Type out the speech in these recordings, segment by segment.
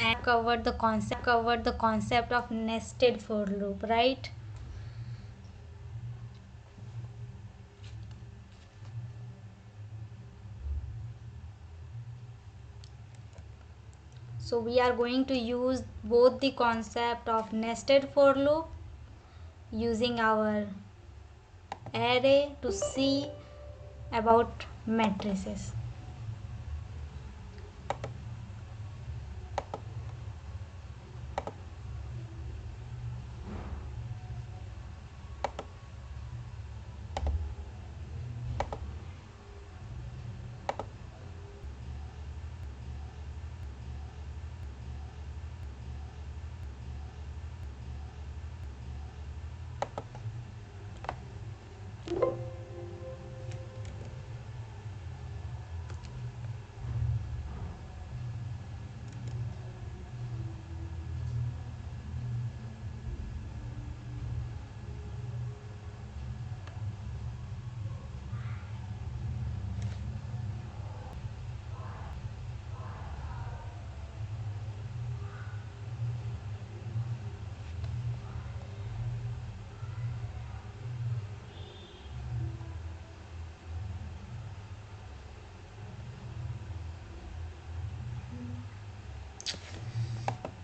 and covered the concept of nested for loop, right? So we are going to use both the concept of nested for loop using our array to see about matrices.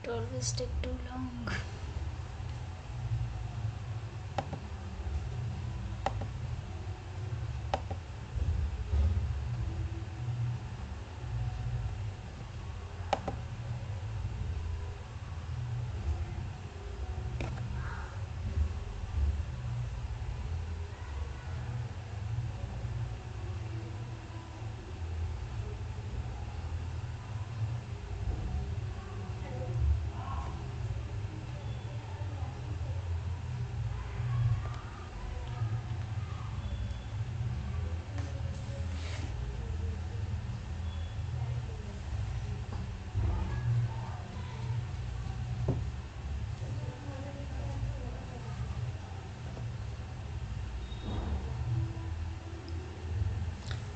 It always take too long.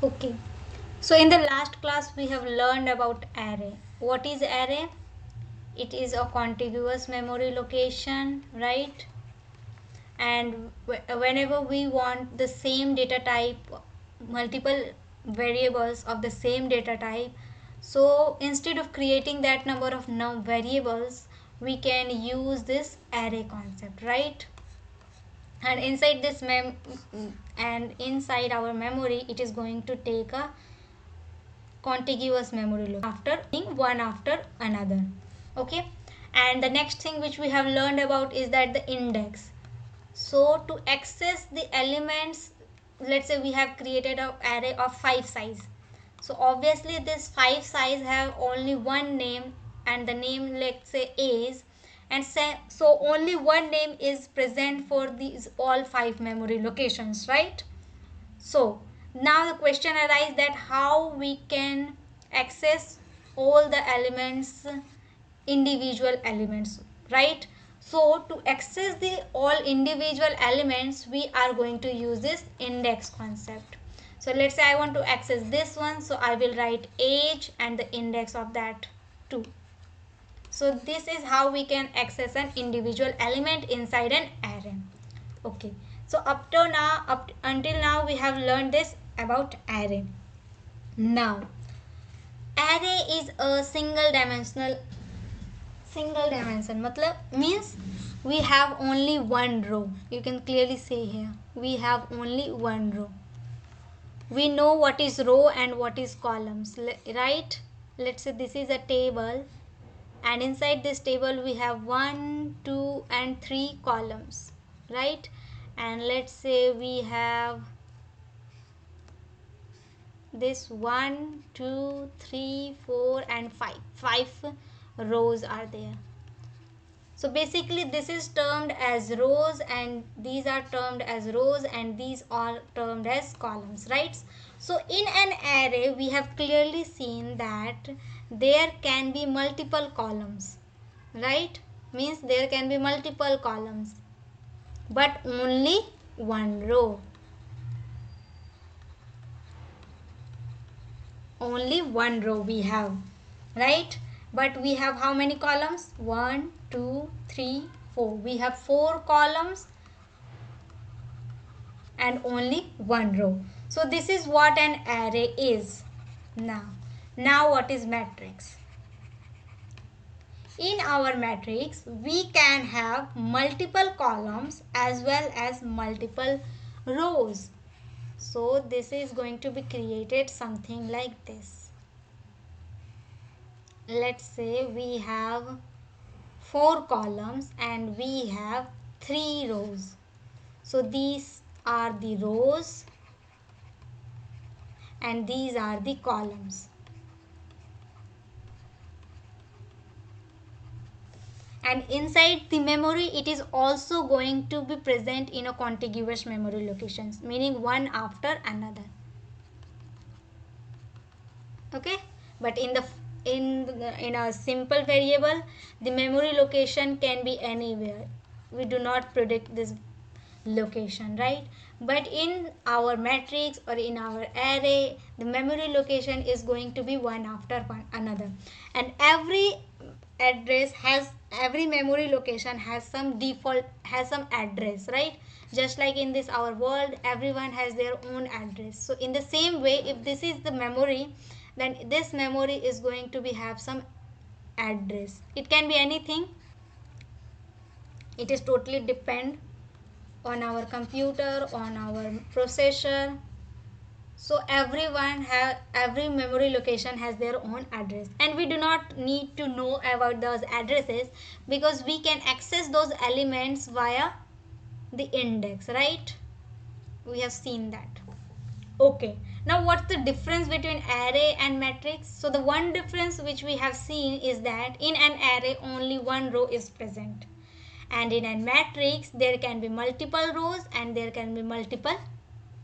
Okay, so in the last class we have learned about array. What is array? It is a contiguous memory location, right? And whenever we want the same data type, multiple variables of the same data type, so instead of creating that number of variables, we can use this array concept, right? And inside this and inside our memory, it is going to take a contiguous memory loop after one after another. Okay, and the next thing which we have learned about is that the index. So to access the elements, let's say we have created an array of 5 size. So obviously this 5 size have only one name, and the name, let's say, is, and so only one name is present for these all 5 memory locations, right? So now the question arises that how we can access all the elements, individual elements, right? So to access the all individual elements, we are going to use this index concept. So let's say I want to access this one, so I will write age and the index of that too. So this is how we can access an individual element inside an array. Okay, so up until now we have learned this about array. Now array is a single dimension matlab means we have only one row. You can clearly say here we have only one row. We know what is row and what is columns, right? Let's say this is a table, and inside this table we have 1, 2 and 3 columns, right? And let's say we have this 1, 2, 3, 4 and 5 rows are there. So basically this is termed as rows, and these are termed as rows, and these are termed as columns, right? So in an array we have clearly seen that there can be multiple columns, right? Means there can be multiple columns but only one row. Only one row we have, right? But we have how many columns? 1, 2, 3, 4. We have 4 columns and only one row. So this is what an array is. Now what is matrix? In our matrix, we can have multiple columns as well as multiple rows. So this is going to be created something like this. Let's say we have 4 columns and we have 3 rows. So these are the rows and these are the columns. And inside the memory, it is also going to be present in a contiguous memory locations, meaning one after another. Okay, but in a simple variable, the memory location can be anywhere. We do not predict this location, right? But in our matrix or in our array, the memory location is going to be one after one another, and every memory location has some default, has some address, right? Just like in this our world, everyone has their own address. So in the same way, if this is the memory, then this memory is going to be have some address. It can be anything. It is totally depend on our computer, on our processor. So every memory location has their own address, and we do not need to know about those addresses because we can access those elements via the index, right? We have seen that. Okay, now what's the difference between array and matrix? So the one difference which we have seen is that in an array only one row is present, and in a matrix there can be multiple rows and there can be multiple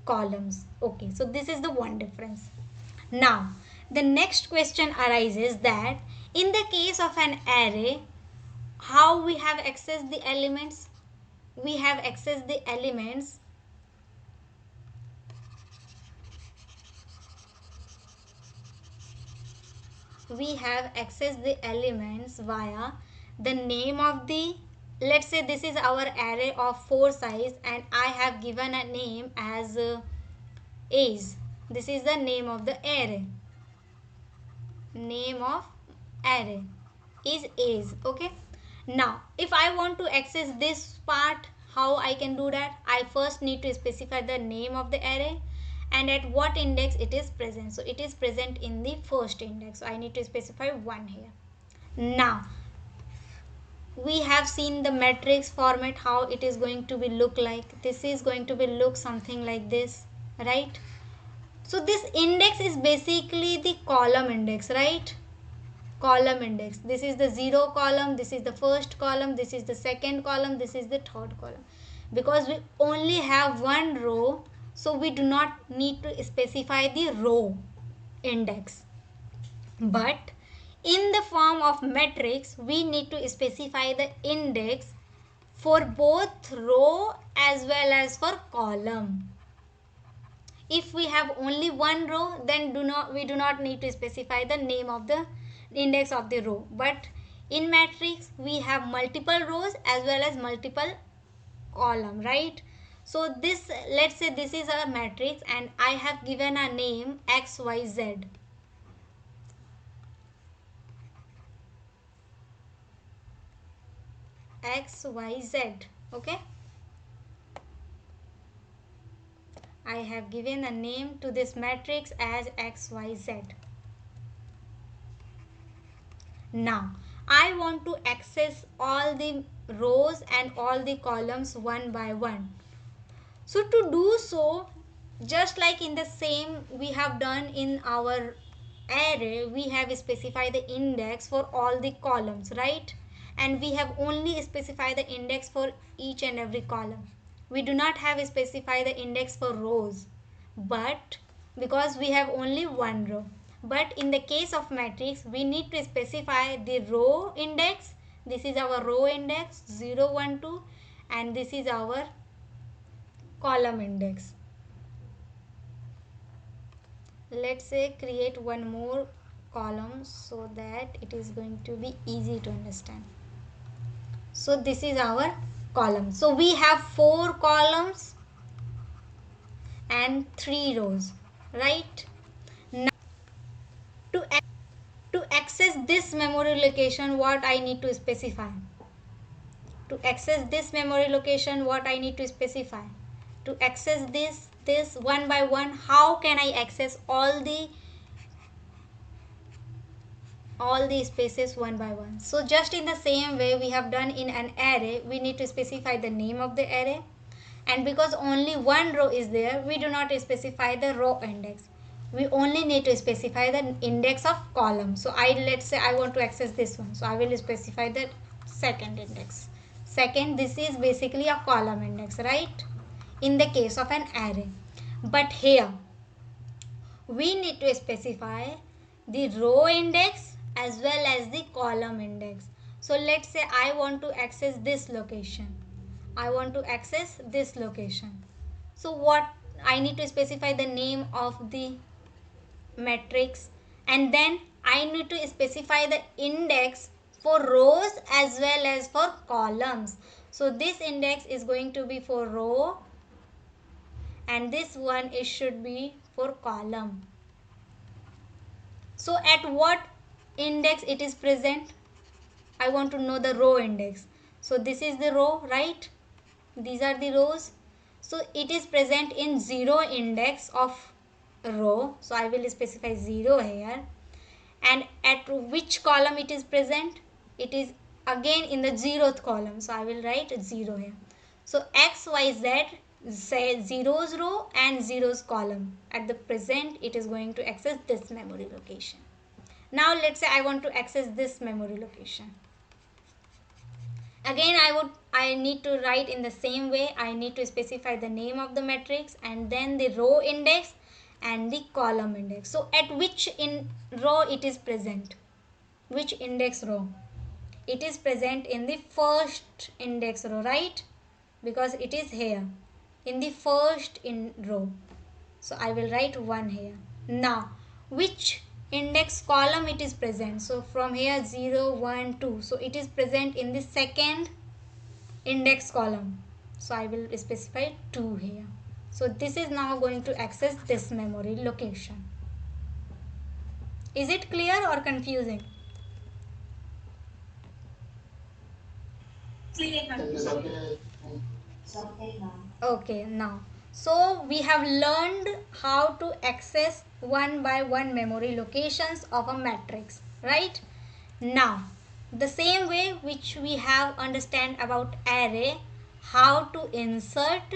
columns. Okay, so this is the one difference. Now the next question arises that in the case of an array, how we have accessed the elements? We have accessed the elements via the name of the, let's say this is our array of 4 size and I have given a name as A's. This is the name of the array. Name of array is A's. Okay, now if I want to access this part, how I can do that? I first need to specify the name of the array and at what index it is present. So it is present in the first index, so I need to specify 1 here. Now we have seen the matrix format, how it is going to be look like. This is going to be look something like this, right? So this index is basically the column index, right? Column index. This is the 0 column, this is the first column, this is the second column, this is the third column. Because we only have one row, so we do not need to specify the row index. But in the form of matrix, we need to specify the index for both row as well as for column. If we have only one row, then we do not need to specify the name of the index of the row. But in matrix, we have multiple rows as well as multiple column, right? So this, let's say this is a matrix and I have given a name XYZ. XYZ. Okay, I have given a name to this matrix as XYZ. Now I want to access all the rows and all the columns one by one. So to do so, just like in the same we have done in our array, we have specified the index for all the columns, right? And we have only specified the index for each and every column. We do not have specified the index for rows, but because we have only one row. But in the case of matrix, we need to specify the row index. This is our row index 0, 1, 2, and this is our column index. Let's say create one more columns so that it is going to be easy to understand. So this is our column. So we have 4 columns and 3 rows, right? Now to access this memory location, what I need to specify? To access this memory location, what I need to specify? To access this one by one, how can I access all the spaces one by one? So just in the same way we have done in an array, we need to specify the name of the array, and because only one row is there, we do not specify the row index. We only need to specify the index of column. So let's say I want to access this one, so I will specify the second index. Second, this is basically a column index, right, in the case of an array. But here we need to specify the row index as well as the column index. So let's say I want to access this location. I want to access this location. So what I need to specify the name of the matrix, and then I need to specify the index for rows as well as for columns. So this index is going to be for row and this one it should be for column. So at what index it is present? I want to know the row index. So this is the row, right? These are the rows. So it is present in 0 index of row. So I will specify 0 here. And at which column it is present? It is again in the 0th column. So I will write 0 here. So X, Y, Z, say 0's row and 0's column. At the present it is going to access this memory location. Now let's say I want to access this memory location. Again I need to write in the same way. I need to specify the name of the matrix and then the row index and the column index. So at which row it is present? Which index row? It is present in the first index row, right? Because it is here in the first row. So I will write 1 here. Now which index column it is present? So from here 0, 1, 2. So it is present in the second index column. So I will specify 2 here. So this is now going to access this memory location. Is it clear or confusing? Okay, now. So we have learned how to access one by one memory locations of a matrix, right? Now, the same way which we have understand about array, how to insert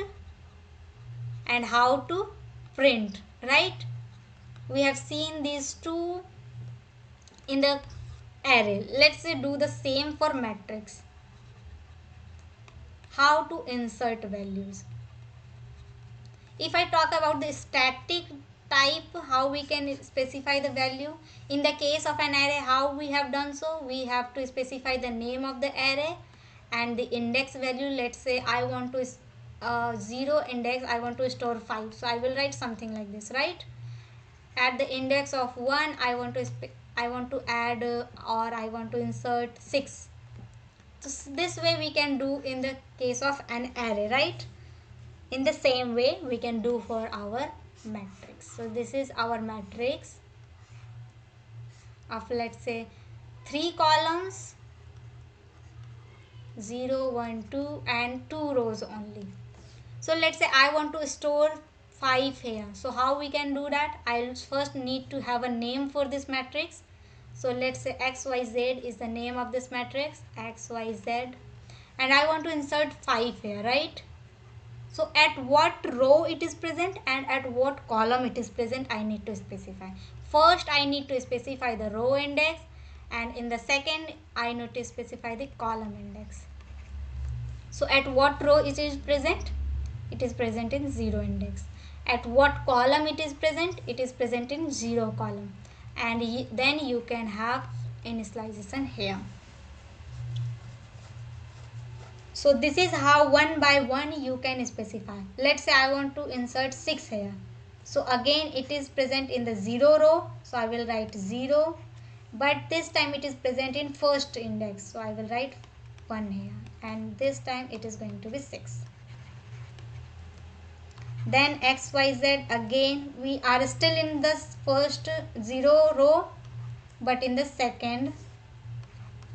and how to print, right? We have seen these two in the array. Let's say do the same for matrix. How to insert values. If I talk about the static type, how we can specify the value. In the case of an array, how we have done so? We have to specify the name of the array and the index value. Let's say I want to 0 index, I want to store 5. So I will write something like this, right? At the index of 1, I want to add or I want to insert 6. So this way we can do in the case of an array, right? In the same way we can do for our matrix. So this is our matrix of, let's say, 3 columns, 0, 1, 2 and 2 rows only. So let's say I want to store 5 here. So how we can do that? I'll first need to have a name for this matrix. So let's say XYZ is the name of this matrix, XYZ, and I want to insert 5 here, right? So at what row it is present and at what column it is present, I need to specify. First I need to specify the row index, and in the second I need to specify the column index. So at what row it is present? It is present in 0 index. At what column it is present? It is present in 0 column. And then you can have initialization here. So this is how one by one you can specify. Let's say I want to insert 6 here. So again it is present in the 0 row, so I will write 0, but this time it is present in first index, so I will write 1 here, and this time it is going to be 6. Then XYZ, again we are still in the first 0 row but in the second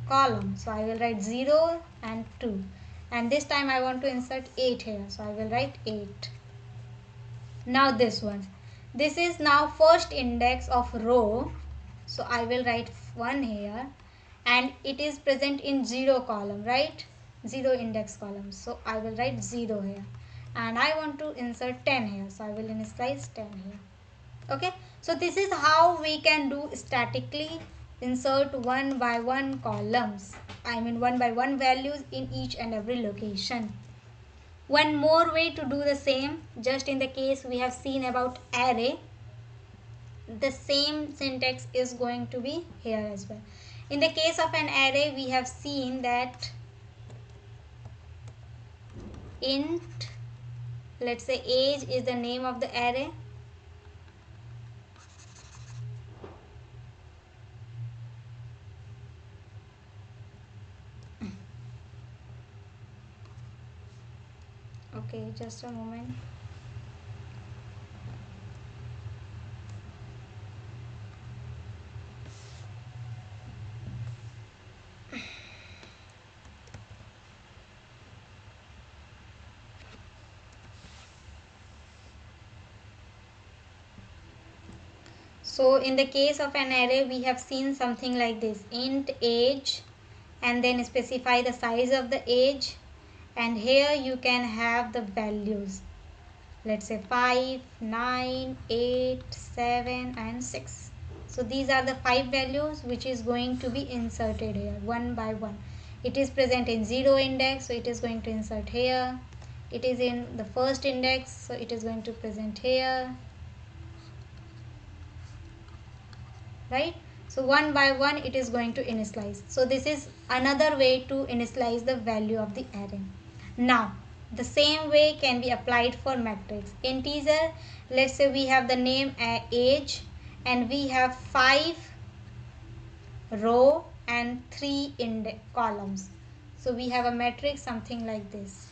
column, so I will write 0 and 2, and this time I want to insert 8 here, so I will write 8. Now this one, this is now first index of row, so I will write 1 here, and it is present in 0 column, right? 0 index column, so I will write 0 here, and I want to insert 10 here, so I will initialize 10 here. Okay, so this is how we can do statically insert one by one columns, I mean one by one values in each and every location. One more way to do the same, just in the case we have seen about array, the same syntax is going to be here as well. In the case of an array, we have seen that int, let's say age is the name of the array, okay, just a moment. So in the case of an array, we have seen something like this, int age, and then specify the size of the age, and here you can have the values, let's say 5, 9, 8, 7 and 6. So these are the 5 values which is going to be inserted here one by one. It is present in 0 index, so it is going to insert here. It is in the first index, so it is going to present here, right? So one by one it is going to initialize. So this is another way to initialize the value of the array. Now the same way can be applied for matrix. Integer, let's say we have the name age, and we have 5 row and 3 columns. So we have a matrix something like this.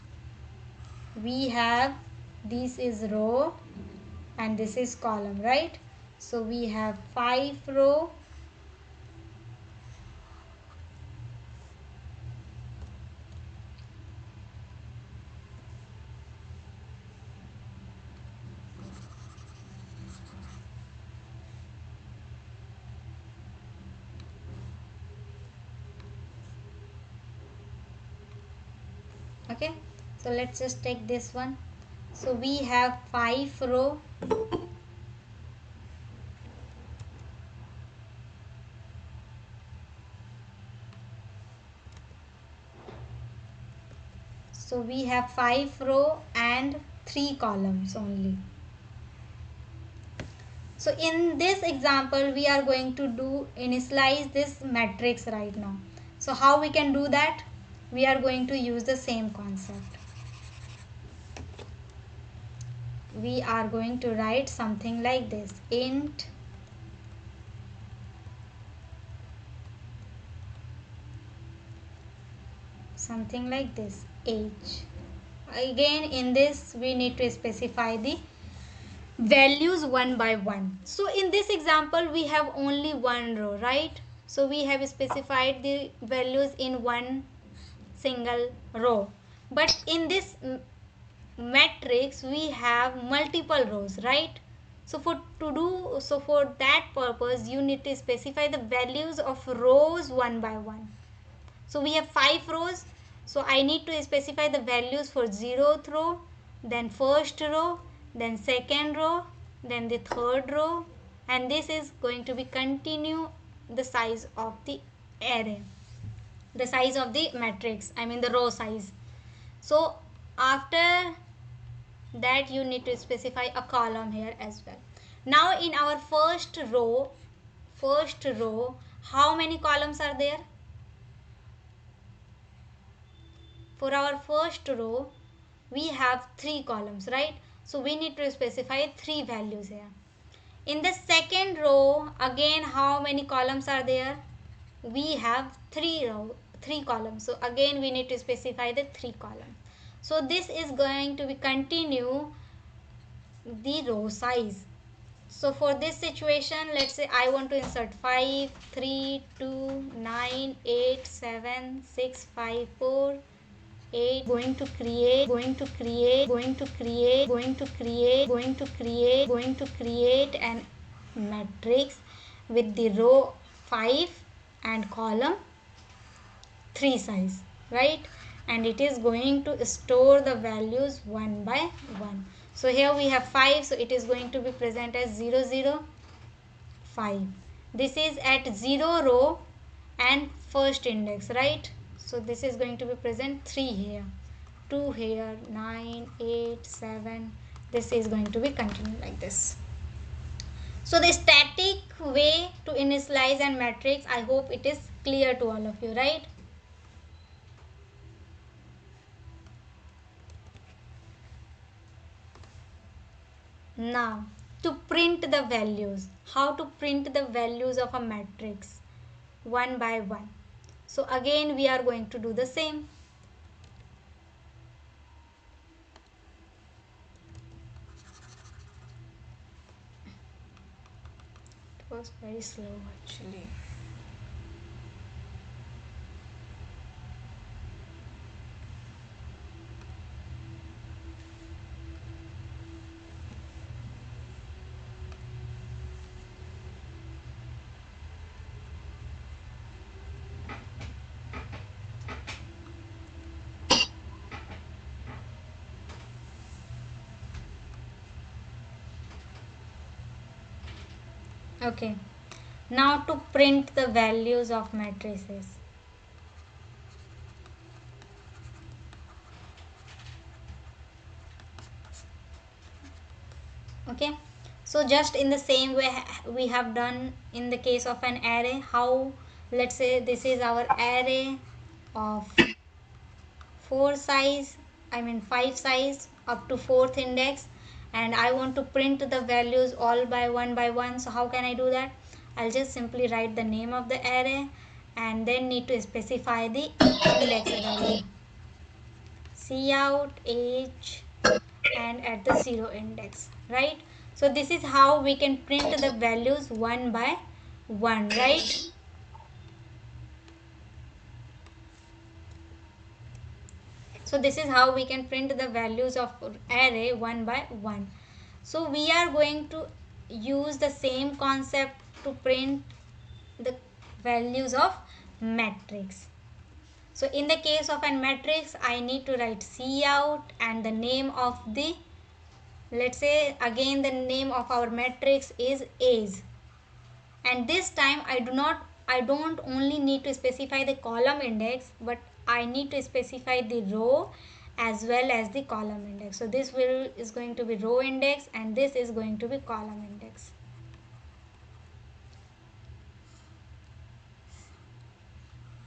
We have, this is row and this is column, right? So we have 5 row, okay? So let's just take this one. So we have 5 row, so we have 5 row and 3 columns only. So in this example we are going to do initialize this matrix right now. So how we can do that? We are going to use the same concept. We are going to write something like this, int something like this, age. Again in this we need to specify the values one by one. So in this example we have only one row, right? So we have specified the values in one single row, but in this matrix we have multiple rows, right? So for that purpose you need to specify the values of rows one by one. So we have 5 rows, so I need to specify the values for 0th row, then first row, then second row, then the third row, and this is going to be continue the size of the array, the size of the matrix, I mean the row size. So after that you need to specify a column here as well. Now in our first row, how many columns are there? For our first row we have 3 columns, right? So we need to specify 3 values here. In the second row, again, how many columns are there? We have 3 columns. So again we need to specify the 3 columns. So this is going to be continue the row size. So for this situation, let's say I want to insert 5, 3, 2, 9, 8, 7, 6, 5, 4, 8. Going to create an matrix with the row 5 and column 3 size, right? And it is going to store the values one by one. So here we have 5, so it is going to be present as 0, 0, 5. This is at 0 row and first index, right? So this is going to be present 3 here, 2 here, 9, 8, 7. This is going to be continued like this. So the static way to initialize and matrix, I hope it is clear to all of you, right? Now, to print the values, how to print the values of a matrix one by one. So again we are going to do the same. It was very slow actually. Okay, now to print the values of matrices. Okay, so just in the same way we have done in the case of an array, how, let's say this is our array of 5 size up to 4th index, and I want to print the values all by one. So how can I do that? I'll just simply write the name of the array and then need to specify the index value, cout age, and at the 0 index, right? So this is how we can print the values one by one, right? So this is how we can print the values of array one by one. So we are going to use the same concept to print the values of matrix. So in the case of a matrix, I need to write cout and the name of the, let's say again the name of our matrix is age. And this time I don't only need to specify the column index, but I need to specify the row as well as the column index. So this is going to be row index and this is going to be column index.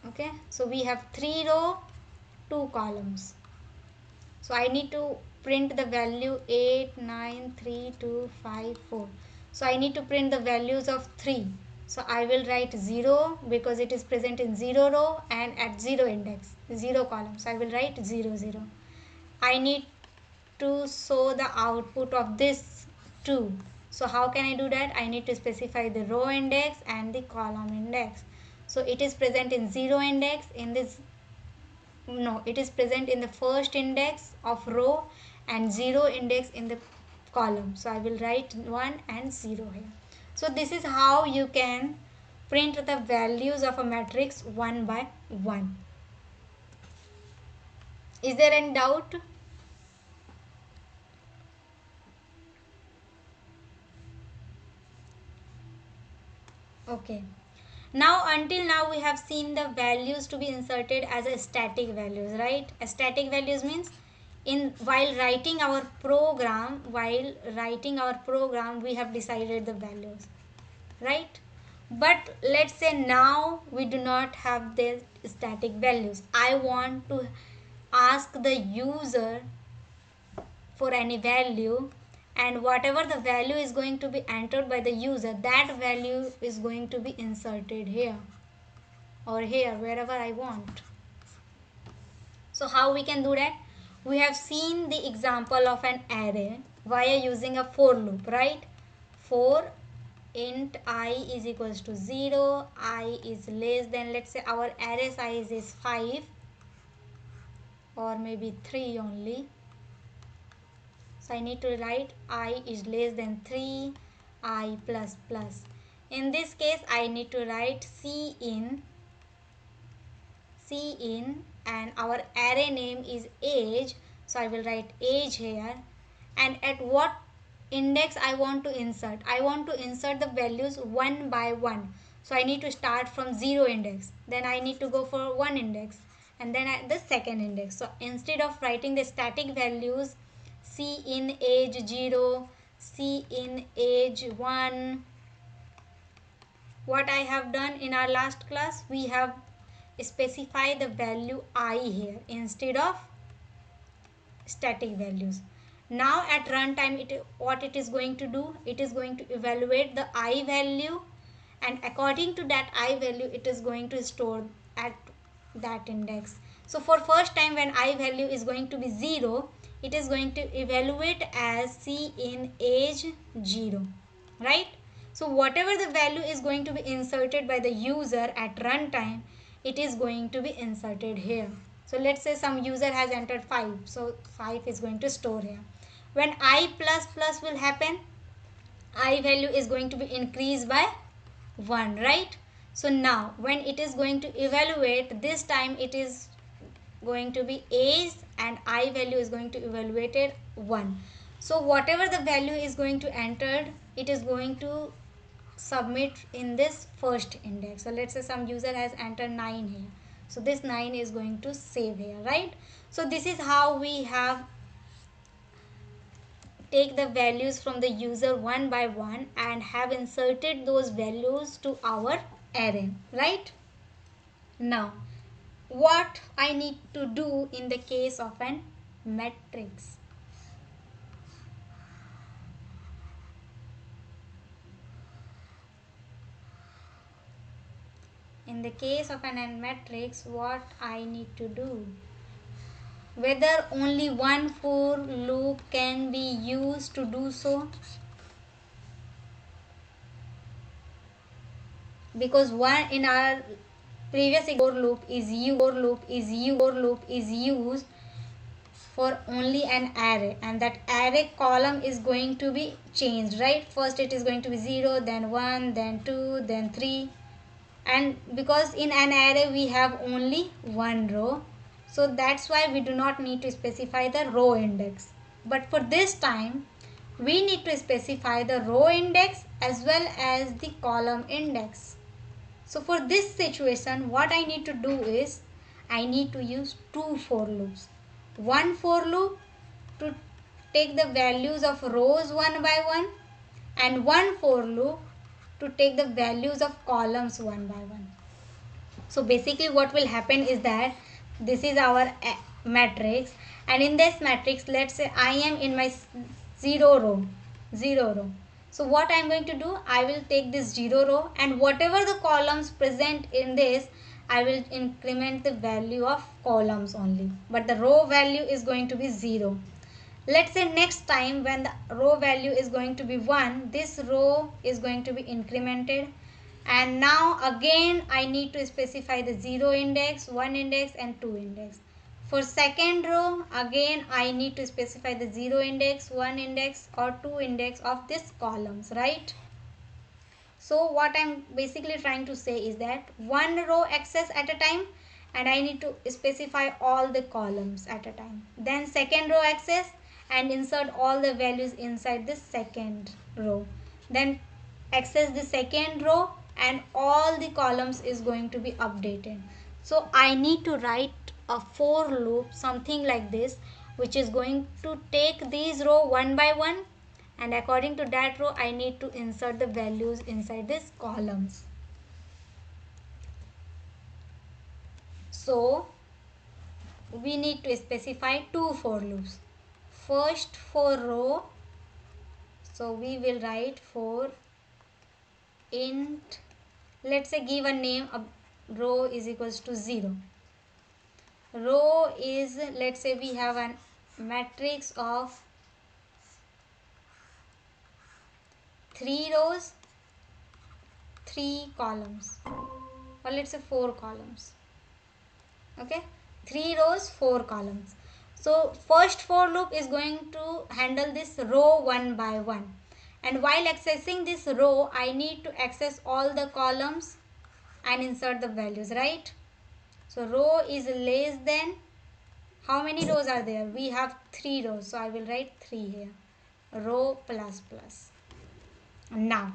Okay, so we have 3 row, 2 columns. So I need to print the value 8, 9, 3, 2, 5, 4. So I need to print the values of 3. So I will write 0 because it is present in 0 row and at 0 index, 0 column. So I will write 0, 0. I need to show the output of this 2. So how can I do that? I need to specify the row index and the column index. So it is present in 0 index in this, no, it is present in the first index of row and 0 index in the column. So I will write 1 and 0 here. So this is how you can print the values of a matrix one by one. Is there any doubt? Okay. Now until now we have seen the values to be inserted as a static values, right? A static values means while writing our program we have decided the values, right? But let's say now we do not have the static values. I want to ask the user for any value, and whatever the value is going to be entered by the user, that value is going to be inserted here or here, wherever I want. So how we can do that? We have seen the example of an array via using a for loop, right? For int I is equals to 0, I is less than, let's say our array size is 5 or maybe 3 only. So I need to write I is less than 3, I plus plus. In this case, I need to write cin, and our array name is age. So I will write age here. And at what index I want to insert? I want to insert the values one by one. So I need to start from 0 index. Then I need to go for 1 index. And then the second index. So instead of writing the static values, cin age 0, cin age 1, what I have done in our last class, we have specified the value I here instead of static values. Now at runtime, what it is going to do, it is going to evaluate the I value, and according to that I value, it is going to store at that index. So for first time, when I value is going to be 0, it is going to evaluate as cin age 0, right? So whatever the value is going to be inserted by the user at runtime, it is going to be inserted here. So let's say some user has entered 5, so 5 is going to store here. When I plus plus will happen, I value is going to be increased by 1, right? So now when it is going to evaluate, this time it is going to be age and I value is going to evaluate it 1. So whatever the value is going to enter, it is going to submit in this first index. So let's say some user has entered 9 here. So this 9 is going to save here, right? So this is how we have take the values from the user one by one and have inserted those values to our array, right? Now, what I need to do in the case of an matrix? In the case of an matrix, what I need to do? Whether only one for loop can be used to do so? Because one in our previous for loop is used for only an array, and that array column is going to be changed, right? First it is going to be 0, then 1, then 2, then 3, and because in an array we have only one row, so that's why we do not need to specify the row index. But for this time, we need to specify the row index as well as the column index. So for this situation, what I need to do is I need to use two for loops. One for loop to take the values of rows one by one, and one for loop to take the values of columns one by one. So basically what will happen is that this is our matrix, and in this matrix, let's say I am in my 0 row. So what I am going to do, I will take this 0 row, and whatever the columns present in this, I will increment the value of columns only, but the row value is going to be 0. Let's say next time when the row value is going to be 1, this row is going to be incremented, and now again I need to specify the 0 index, 1 index and 2 index. For second row, again I need to specify the 0 index, 1 index or 2 index of this columns, right? So what I'm basically trying to say is that one row access at a time, and I need to specify all the columns at a time. Then second row access and insert all the values inside this second row. Then access the second row and all the columns is going to be updated. So I need to write a for loop, something like this, which is going to take these row one by one, and according to that row I need to insert the values inside these columns. So we need to specify two for loops. first for row, so we will write for int, let's say give a name, a row is equals to 0. Row is, let's say we have a matrix of 3 rows 3 columns, or let's say 4 columns. Okay, 3 rows 4 columns. So first for loop is going to handle this row one by one, and while accessing this row I need to access all the columns and insert the values, right? So row is less than, how many rows are there? We have 3 rows, so I will write 3 here, row plus plus. Now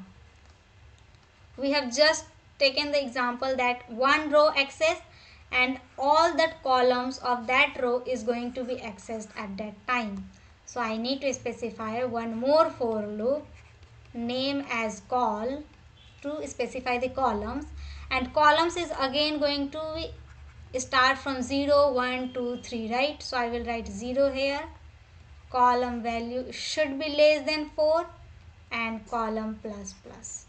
we have just taken the example that one row access and all the columns of that row is going to be accessed at that time. So I need to specify one more for loop, name as call, to specify the columns, and columns is again going to start from 0, 1, 2, 3, right? So I will write 0 here, column value should be less than 4, and column plus plus.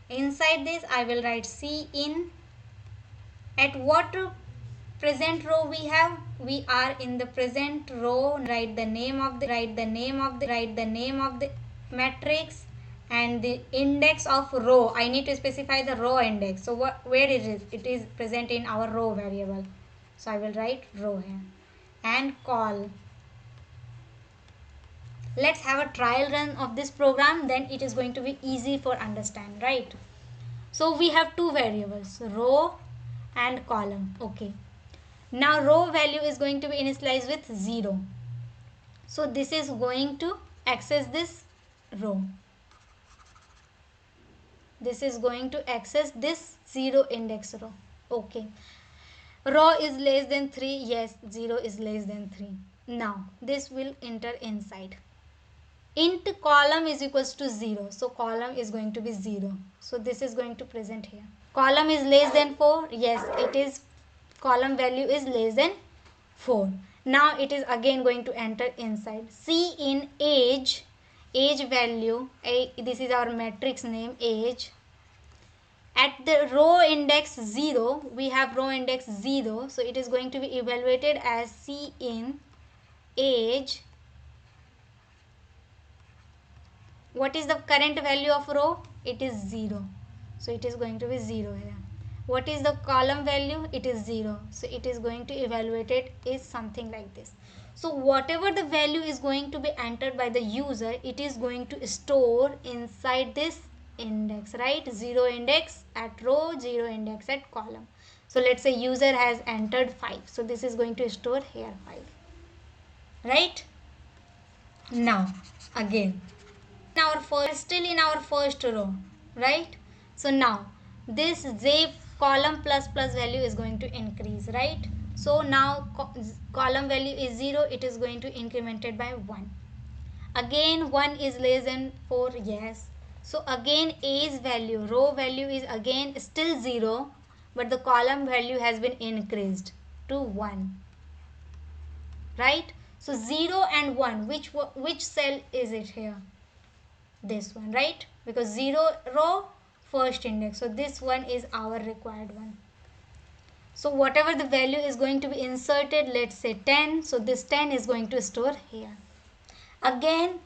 Inside this I will write cin. At what present row we have? We are in the present row. Write the name of the matrix and the index of row. I need to specify the row index. So where it is? It is present in our row variable. So I will write row here and call. Let's have a trial run of this program, then it is going to be easy for understand, right? So we have two variables, row and column. Okay, now row value is going to be initialized with 0, so this is going to access this row. This is going to access this 0 index row. Okay, row is less than 3, yes, 0 is less than 3. Now this will enter inside. Int column is equals to 0, so column is going to be 0, so this is going to present here. Column is less than 4, yes, it is, column value is less than 4. Now it is again going to enter inside. Cin age value, this is our matrix name, age. At the row index 0, we have row index 0, so it is going to be evaluated as cin age. What is the current value of row? It is 0, so it is going to be 0 here. What is the column value? It is 0, so it is going to evaluate it is something like this. So whatever the value is going to be entered by the user, it is going to store inside this index, right? 0 index at row, 0 index at column. So let's say user has entered 5, so this is going to store here 5, right? Now again, still in our first row, right? So now this j column plus plus value is going to increase, right? So now column value is 0, it is going to incremented by 1. Again 1 is less than 4, yes, so again age value, row value is again still 0, but the column value has been increased to 1, right? So 0 and 1, which cell is it here? This one, right? Because 0 row, first index, so this one is our required one. So whatever the value is going to be inserted, let's say 10, so this 10 is going to store here. Again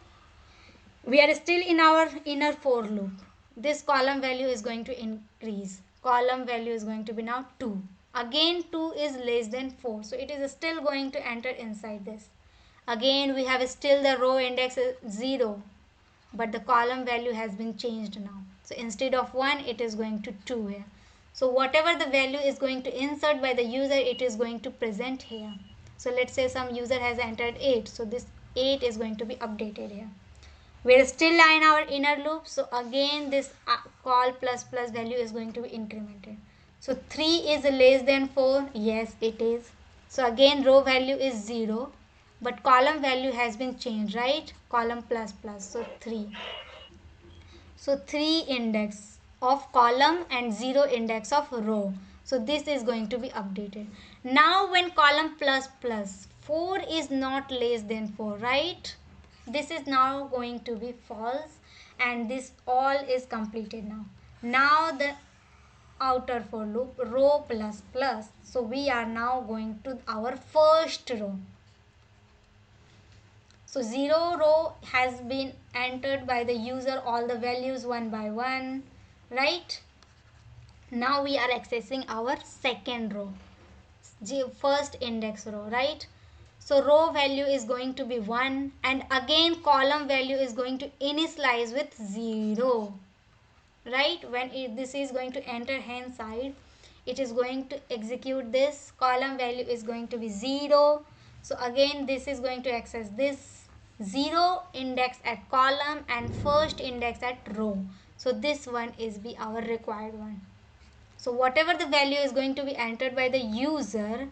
we are still in our inner for loop. This column value is going to increase, column value is going to be now 2. Again 2 is less than 4, so it is still going to enter inside this. Again we have still the row index is 0, but the column value has been changed now, so instead of 1 it is going to 2 here. So whatever the value is going to insert by the user, it is going to present here. So let's say some user has entered 8, so this 8 is going to be updated here. We are still in our inner loop, so again this call plus plus value is going to be incremented. So 3 is less than 4, yes it is, so again row value is 0, but column value has been changed, right? Column plus plus, so 3. So 3 index of column and 0 index of row. So this is going to be updated. Now when column plus plus 4 is not less than 4, right? This is now going to be false, and this all is completed now. Now the outer for loop row plus plus. So we are now going to our first row. So 0 row has been entered by the user, all the values one by one, right? Now we are accessing our second row, first index row, right? So row value is going to be 1, and again column value is going to initialize with 0, right? When this is going to enter hand side, it is going to execute this. Column value is going to be 0. So again this is going to access this 0 index at column and first index at row. So this one is be our required one. So whatever the value is going to be entered by the user,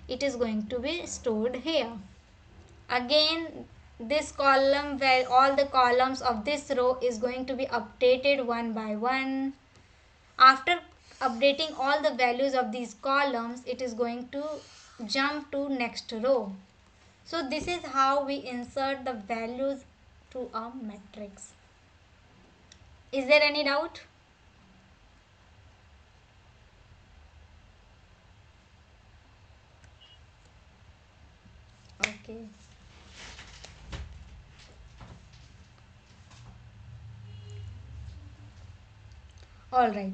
it is going to be stored here. Again this column, where all the columns of this row is going to be updated one by one. After updating all the values of these columns, it is going to jump to next row. So this is how we insert the values to a matrix. Is there any doubt? Okay. All right.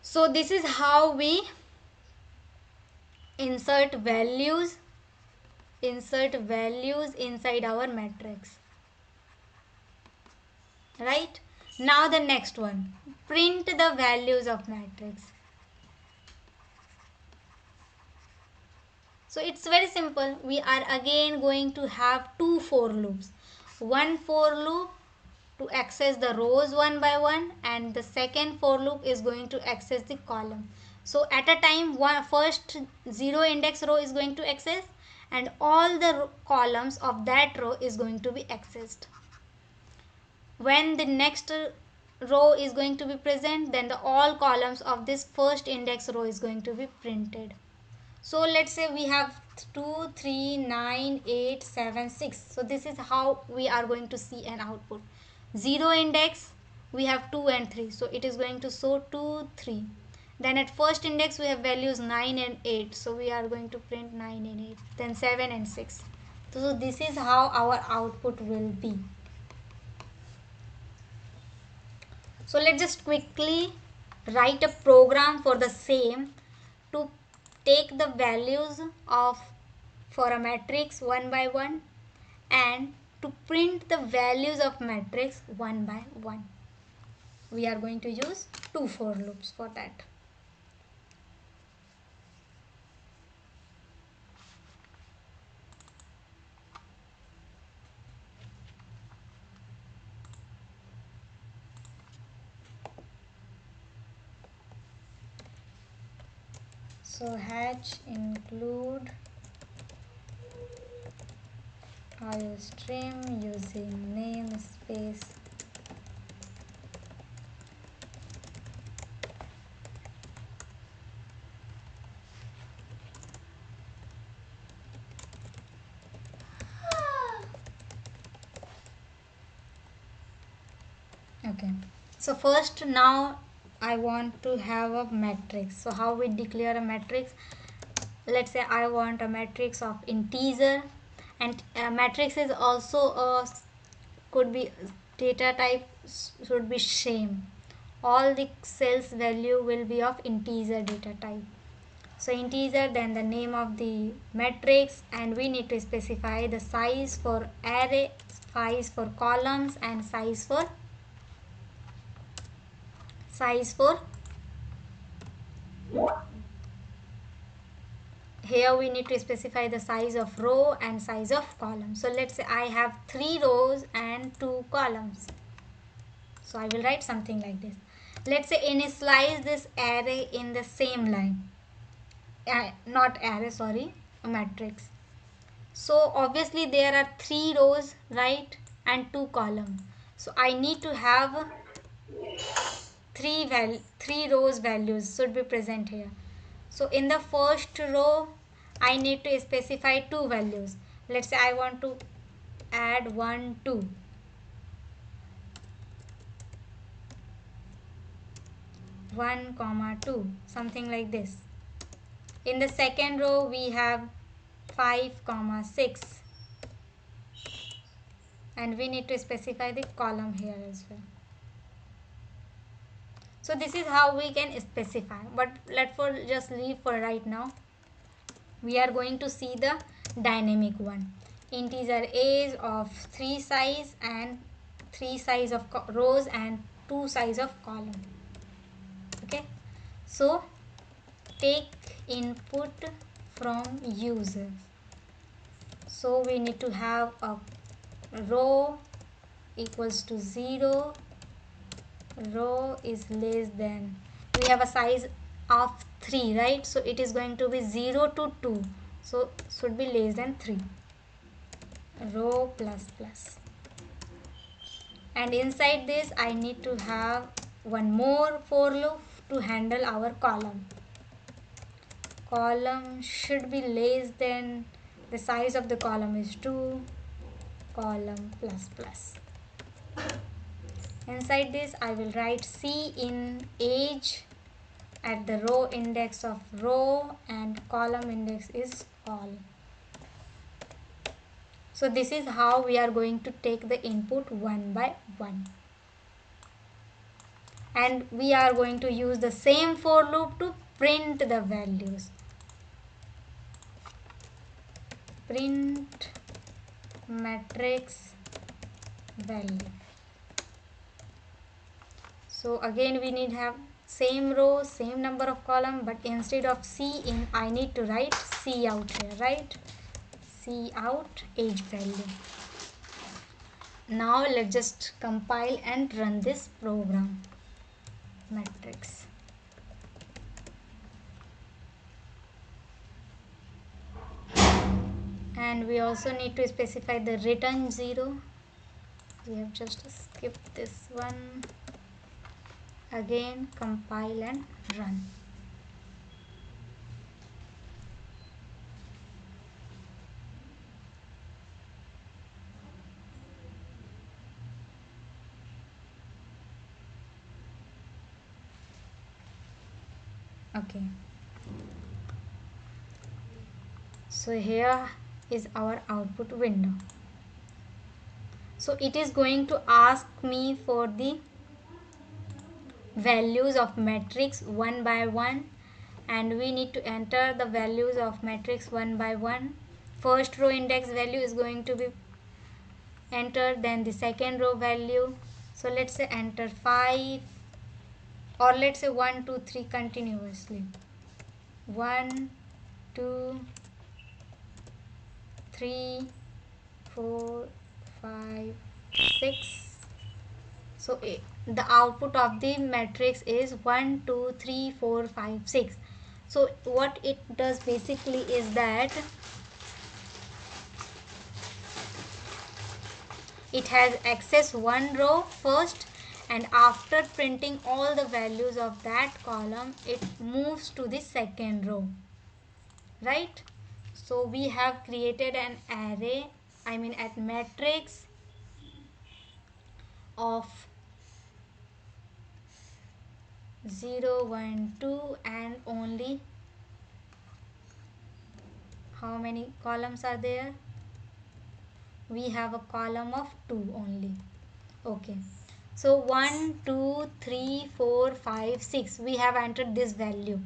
So this is how we insert values inside our matrix, right? Now the next one, print the values of matrix. So it's very simple. We are again going to have two for loops. One for loop to access the rows one by one, and the second for loop is going to access the column. So at a time, first 0 index row is going to access, and all the columns of that row is going to be accessed. When the next row is going to be present, then the all columns of this first index row is going to be printed. So let's say we have 2, 3, 9, 8, 7, 6. So this is how we are going to see an output. 0 index, we have 2 and 3. So it is going to show 2, 3. Then at first index we have values 9 and 8. So we are going to print 9 and 8. Then 7 and 6. So this is how our output will be. So let's just quickly write a program for the same to take the values of for a matrix one by one and to print the values of matrix one by one. We are going to use two for loops for that. So hatch include iostream using namespace okay. So first now I want to have a matrix. So how we declare a matrix? Let's say I want a matrix of integer, and a matrix is also a could be data type should be same. All the cells value will be of integer data type. So integer, then the name of the matrix, and we need to specify the size for array, size for columns, and size for here we need to specify the size of row and size of column. So let's say I have 3 rows and 2 columns. So I will write something like this. Let's say initialize this array in the same line. Not array, sorry, a matrix. So obviously there are 3 rows, right, and 2 columns. So I need to have three rows values should be present here. So in the first row I need to specify two values. Let's say I want to add 1 2, 1 2, something like this. In the second row we have 5 6, and we need to specify the column here as well. So this is how we can specify, but let's just leave for right now. We are going to see the dynamic one. Integer A's of 3 size and 3 size of rows and 2 size of column. Okay, so take input from users. So we need to have a row equals to 0, row is less than, we have a size of 3, right? So it is going to be 0 to 2, so should be less than 3, row plus plus. And inside this I need to have one more for loop to handle our column. Column should be less than, the size of the column is 2, column plus plus. Inside this I will write C in age at the row index of row and column index is all. So this is how we are going to take the input one by one. And we are going to use the same for loop to print the values. Print matrix value. So again we need to have same row, same number of column, but instead of C in I need to write C out here, right? C out age value. Now let's just compile and run this program. Matrix. And we also need to specify the return 0. We have just skipped this one. Again compile and run. Okay, so here is our output window. So it is going to ask me for the values of matrix one by one, and we need to enter the values of matrix one by one. First row index value is going to be entered, then the second row value. So let's say enter 5, or let's say 1 2 3 continuously. 1 2 3 4 5 6. So the output of the matrix is 1 2 3 4 5 6. So what it does basically is that it has access one row first, and after printing all the values of that column it moves to the second row, right? So we have created an array, at matrix of 0 1 2, and only how many columns are there? We have a column of 2 only. Okay, so 1 2 3 4 5 6 we have entered this value.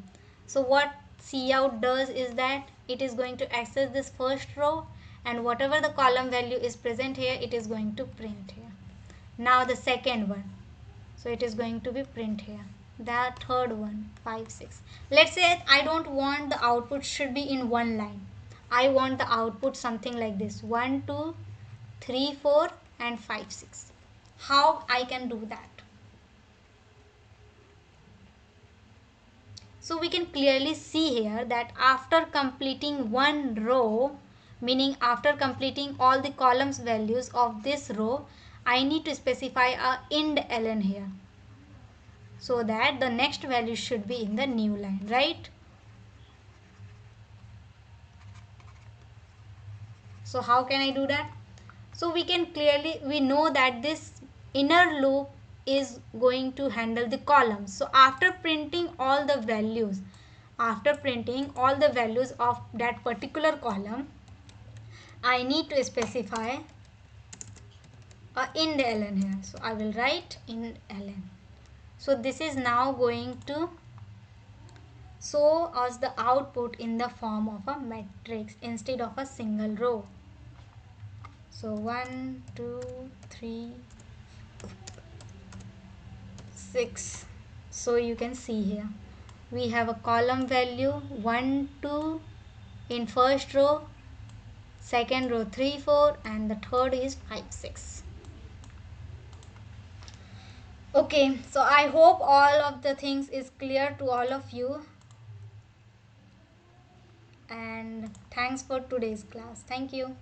So what cout does is that it is going to access this first row, and whatever the column value is present here it is going to print here. Now the second one, so it is going to be print here. The third one 5 6. Let's say I don't want the output should be in one line. I want the output something like this: 1 2 3 4 and 5 6. How I can do that? So we can clearly see here that after completing one row, meaning after completing all the columns values of this row, I need to specify a ind ln here. so that the next value should be in the new line, right? So how can I do that? So we know that this inner loop is going to handle the columns. So after printing all the values of that particular column, I need to specify a int ln here. So I will write int ln. So this is now going to show us the output in the form of a matrix instead of a single row. So 1 2 3 6. So you can see here we have a column value 1 2 in first row, second row 3 4, and the third is 5 6. Okay, so I hope all of the things is clear to all of you, and thanks for today's class. Thank you.